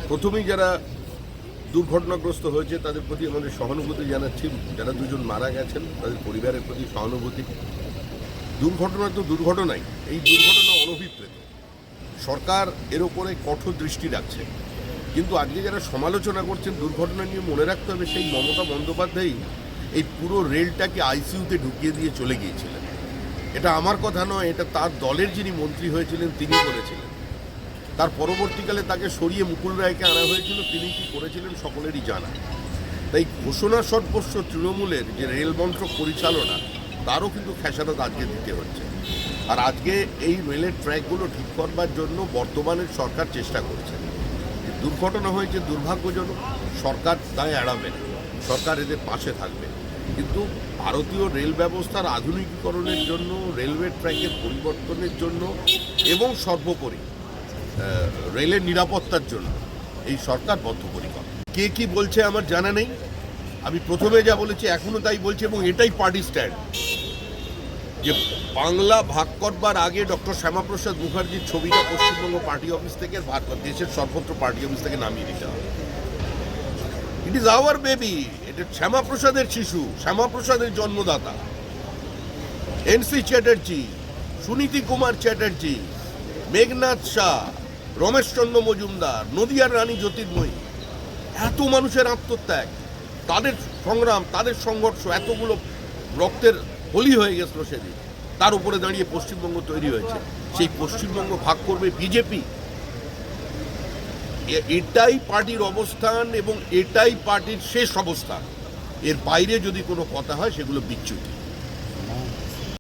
প্রথমেই যারা দুর্ঘটনাগ্রস্ত হয়েছে তাদের প্রতি আমাদের সহানুভূতি জানাচ্ছি। যারা দুজন মারা গেছেন তাদের পরিবারের প্রতি সহানুভূতি। দুর্ঘটনা তো দুর্ঘটনাই, এই দুর্ঘটনা অনভিপ্রেত। সরকার এর ওপরে কঠোর দৃষ্টি রাখছে, কিন্তু আজকে যারা সমালোচনা করছেন দুর্ঘটনা নিয়ে মনে রাখতে হবে সেই মমতা বন্দ্যোপাধ্যায়ই এই পুরো রেলটাকে আইসিইউতে ঢুকিয়ে দিয়ে চলে গিয়েছিলেন। এটা আমার কথা নয়, এটা তার দলের যিনি মন্ত্রী হয়েছিলেন তিনি করেছিলেন। তার পরবর্তীকালে তাকে সরিয়ে মুকুল রায়কে আনা হয়েছিল, তিনি কি করেছিলেন সকলেরই জানা। তাই ঘোষণা সর্বস্ব তৃণমূলের যে রেল মন্ত্রক পরিচালনা তারও কিন্তু খেসারত আজকে দিতে হচ্ছে। আর আজকে এই রেলের ট্র্যাকগুলো ঠিক করবার জন্য বর্তমানের সরকার চেষ্টা করছে। দুর্ঘটনা হয়েছে দুর্ভাগ্যজনক, সরকার দায় এড়াবে না, সরকার এদের পাশে থাকবে। কিন্তু ভারতীয় রেল ব্যবস্থার আধুনিকীকরণের জন্য, রেলওয়ে ট্র্যাকের পরিবর্তনের জন্য এবং সর্বোপরি রেলের নিরাপত্তার জন্য এই সরকার বদ্ধপরিকর। কে কি বলছে আমার জানা নেই, আমি প্রথমে যা বলেছি এখনও তাই বলছি, এবং এটাই পার্টি স্ট্যান্ড যে বাংলা ভাগ করবার আগে ডক্টর শ্যামাপ্রসাদ মুখার্জির ছবিটা পশ্চিমবঙ্গ পার্টি অফিস থেকে দেশের সর্বত্র পার্টি অফিস থেকে নামিয়ে দিতে হবে। ইট ইজ আওয়ার বেবি, এটা শ্যামাপ্রসাদের শিশু, শ্যামাপ্রসাদের জন্মদাতা। এনসি চ্যাটার্জি, সুনীতি কুমার চ্যাটার্জি, মেঘনাথ শাহ, রমেশচন্দ্র মজুমদার, নদিয়ার রানী জ্যোতির্ময়ী, এত মানুষের আত্মত্যাগ, তাদের সংগ্রাম, তাদের সংঘর্ষ, এতগুলো রক্তের হোলি হয়ে গেছিল সেদিন। তার উপরে দাঁড়িয়ে পশ্চিমবঙ্গ তৈরি হয়েছে। সেই পশ্চিমবঙ্গ ভাগ করবে বিজেপি। এটাই পার্টির অবস্থান এবং এটাই পার্টির শেষ অবস্থান। এর বাইরে যদি কোনো কথা হয় সেগুলো বিচ্যুতি।